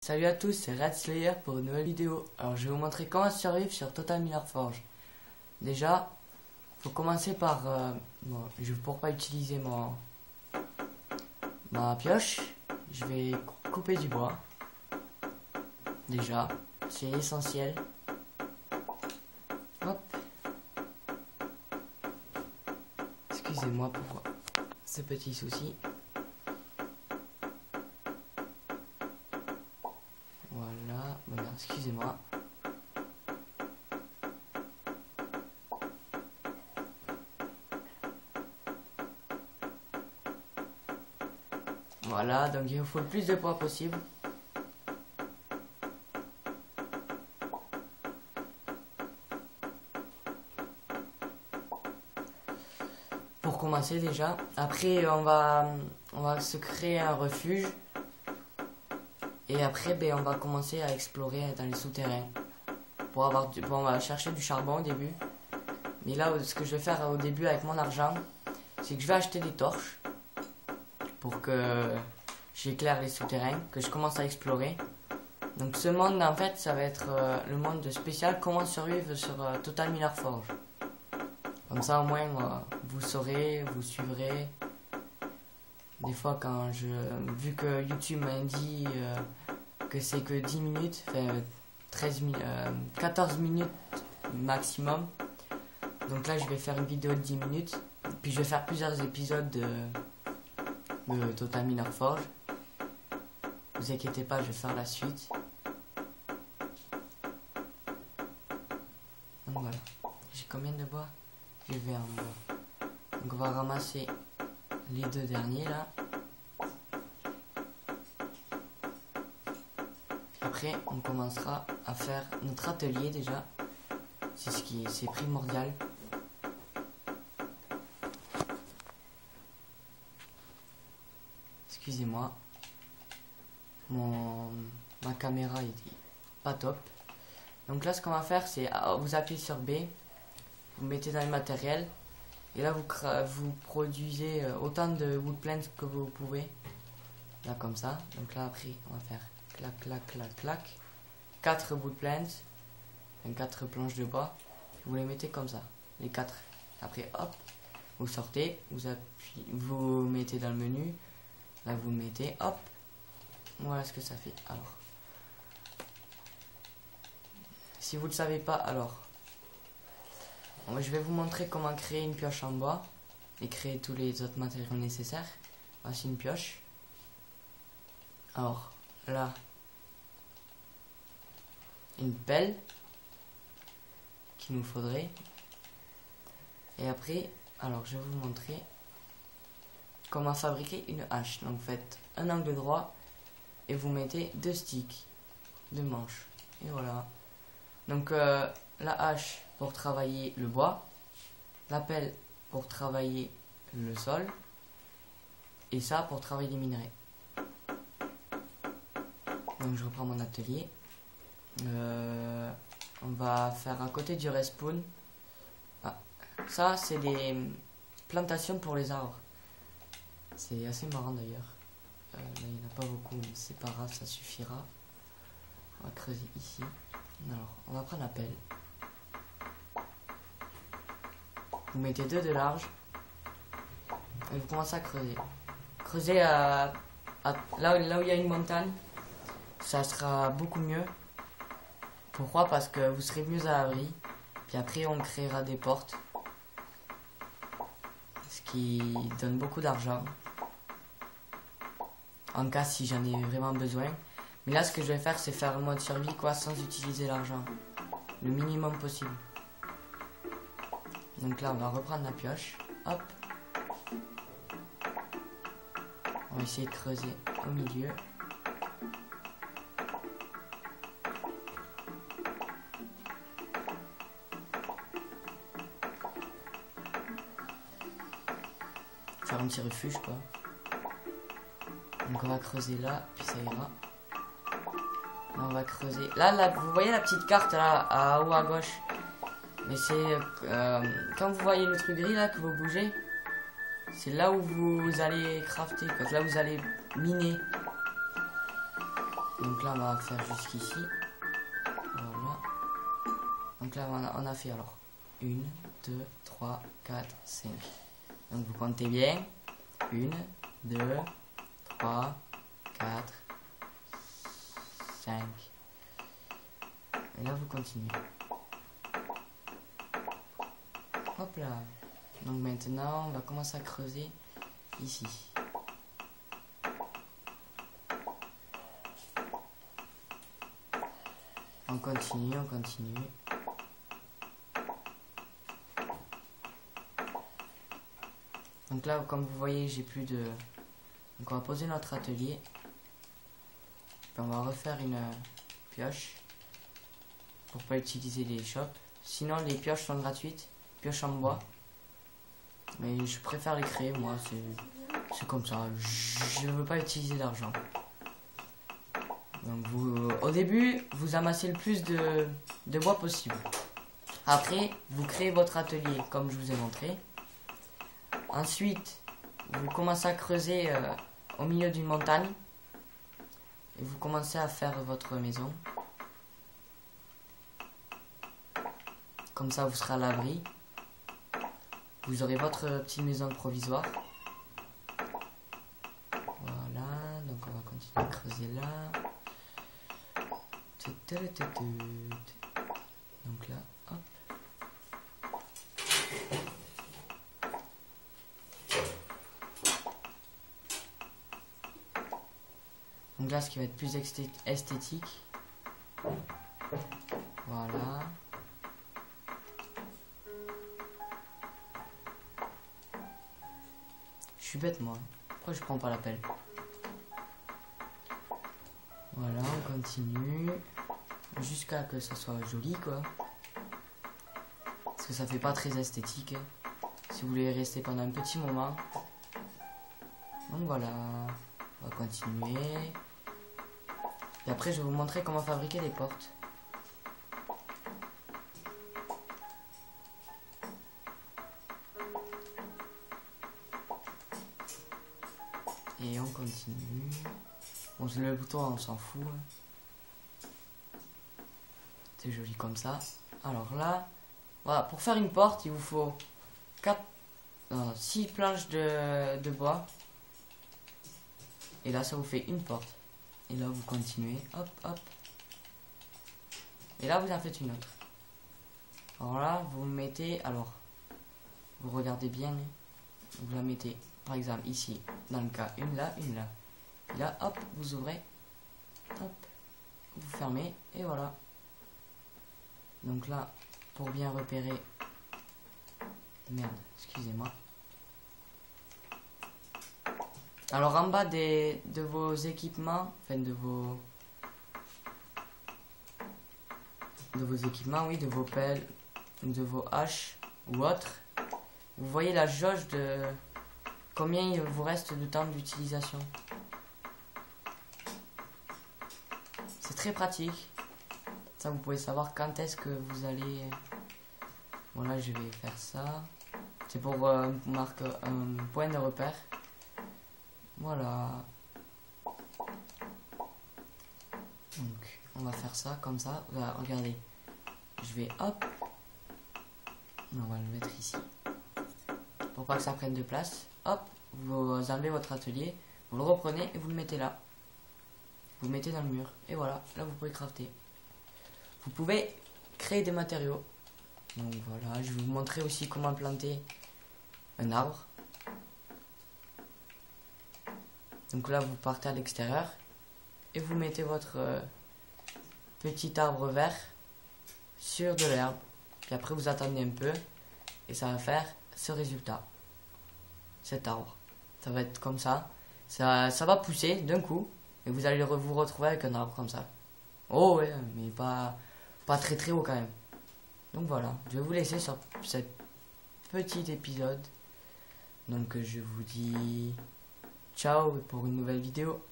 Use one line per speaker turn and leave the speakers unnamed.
Salut à tous, c'est Red Slayer pour une nouvelle vidéo. Alors je vais vous montrer comment survivre sur Total Miner Forge. Déjà, faut commencer par... pour pas utiliser ma pioche, je vais couper du bois. Déjà, c'est essentiel. Hop. Excusez-moi pour ce petit souci. Voilà, excusez-moi. Voilà, donc il vous faut le plus de bois possible. Pour commencer déjà. Après on va se créer un refuge. Et après on va commencer à explorer dans les souterrains. On va chercher du charbon au début. Mais là ce que je vais faire au début avec mon argent, c'est que je vais acheter des torches. Pour que j'éclaire les souterrains, que je commence à explorer. Donc ce monde en fait ça va être le monde spécial comment survivre sur Total Miner Forge. Comme ça au moins vous saurez, vous suivrez. Des fois vu que YouTube m'a dit que c'est que 10 minutes, enfin 14 minutes maximum. Donc là je vais faire une vidéo de 10 minutes. Puis je vais faire plusieurs épisodes de Total Miner Forge. Vous inquiétez pas, je vais faire la suite. Donc voilà. J'ai combien de bois? J'ai 20 bois. Donc on va ramasser les deux derniers là. Après on commencera à faire notre atelier déjà. C'est primordial. Excusez-moi, ma caméra est pas top. Donc là ce qu'on va faire c'est vous appuyez sur B, vous mettez dans le matériel et là vous produisez autant de wood planks que vous pouvez. Là comme ça. Donc là après on va faire clac clac clac clac 4 wood planks, 4 planches de bois. Vous les mettez comme ça, les 4. Après hop, vous sortez, vous mettez dans le menu. Là vous mettez, hop, voilà ce que ça fait. Alors, si vous ne le savez pas, alors, je vais vous montrer comment créer une pioche en bois et créer tous les autres matériaux nécessaires. Voici une pioche. Alors, là, une pelle qu'il nous faudrait. Et après, alors je vais vous montrer comment fabriquer une hache. Donc vous faites un angle droit et vous mettez 2 sticks, 2 manches. Et voilà. Donc la hache pour travailler le bois, la pelle pour travailler le sol et ça pour travailler les minerais. Donc je reprends mon atelier. On va faire à côté du respawn. Ça c'est des plantations pour les arbres. C'est assez marrant d'ailleurs. Il n'y en a pas beaucoup, mais c'est pas grave, ça suffira. On va creuser ici. Alors, on va prendre la pelle. Vous mettez 2 de large. Et vous commencez à creuser. Creuser là où il y a une montagne. Ça sera beaucoup mieux. Pourquoi? Parce que vous serez mieux à l'abri. Puis après, on créera des portes. Ce qui donne beaucoup d'argent. En cas si j'en ai vraiment besoin. Mais là ce que je vais faire c'est faire le mode survie sans utiliser l'argent. Le minimum possible. Donc là on va reprendre la pioche. Hop. On va essayer de creuser au milieu. Faire un petit refuge quoi. Donc on va creuser là, puis ça ira. Là on va creuser. Là, vous voyez la petite carte là, à haut à gauche. Mais c'est quand vous voyez le truc gris là que vous bougez, c'est là où vous allez crafter, là où vous allez miner. Donc là, on va faire jusqu'ici. Voilà. Donc là, on a fait alors 1, 2, 3, 4, 5. Donc vous comptez bien. 1, 2, 3, 4, 5. Et là, vous continuez. Hop là. Donc maintenant, on va commencer à creuser ici. On continue, on continue. Donc là, comme vous voyez, j'ai plus de... Donc on va poser notre atelier. Puis on va refaire une pioche. Pour pas utiliser les shops. Sinon, les pioches sont gratuites. Pioches en bois. Mais je préfère les créer, moi. C'est comme ça. Je veux pas utiliser d'argent. Donc vous, au début, vous amassez le plus de bois possible. Après, vous créez votre atelier comme je vous ai montré. Ensuite, vous commencez à creuser au milieu d'une montagne. Et vous commencez à faire votre maison. Comme ça, vous serez à l'abri. Vous aurez votre petite maison provisoire. Voilà, donc on va continuer à creuser là. Donc là, hop. Donc là, ce qui va être plus esthétique. Voilà. Je suis bête, moi. Pourquoi je prends pas la pelle? Voilà, on continue. Jusqu'à que ça soit joli, quoi. Parce que ça fait pas très esthétique. Si vous voulez rester pendant un petit moment. Donc voilà. On va continuer. Et après, je vais vous montrer comment fabriquer des portes. Et on continue. Bon, le bouton, on s'en fout. C'est joli comme ça. Alors là, voilà, pour faire une porte, il vous faut 6 planches de bois. Et là, ça vous fait une porte. Et là, vous continuez. Hop, hop. Et là, vous en faites une autre. Alors là, vous mettez... Alors, vous regardez bien. Vous la mettez, par exemple, ici. Dans le cas, une là, une là. Et là, hop, vous ouvrez. Hop. Vous fermez. Et voilà. Donc là, pour bien repérer... Merde, excusez-moi. Alors en bas de vos équipements, enfin de vos équipements, oui, de vos pelles, de vos haches ou autres, vous voyez la jauge de combien il vous reste de temps d'utilisation. C'est très pratique. Ça, vous pouvez savoir quand est-ce que vous allez... Bon là, je vais faire ça. C'est pour marquer un point de repère. Voilà. Donc, on va faire ça comme ça. Voilà, regardez. Je vais hop. On va le mettre ici. Pour pas que ça prenne de place. Hop. Vous enlevez votre atelier. Vous le reprenez et vous le mettez là. Vous le mettez dans le mur. Et voilà. Là, vous pouvez crafter. Vous pouvez créer des matériaux. Donc voilà. Je vais vous montrer aussi comment planter un arbre. Donc là, vous partez à l'extérieur et vous mettez votre petit arbre vert sur de l'herbe. Puis après, vous attendez un peu et ça va faire ce résultat. Cet arbre. Ça va être comme ça. Ça va pousser d'un coup et vous allez vous retrouver avec un arbre comme ça. Oh ouais, mais pas très très haut quand même. Donc voilà, je vais vous laisser sur cet petit épisode. Donc je vous dis... Ciao pour une nouvelle vidéo.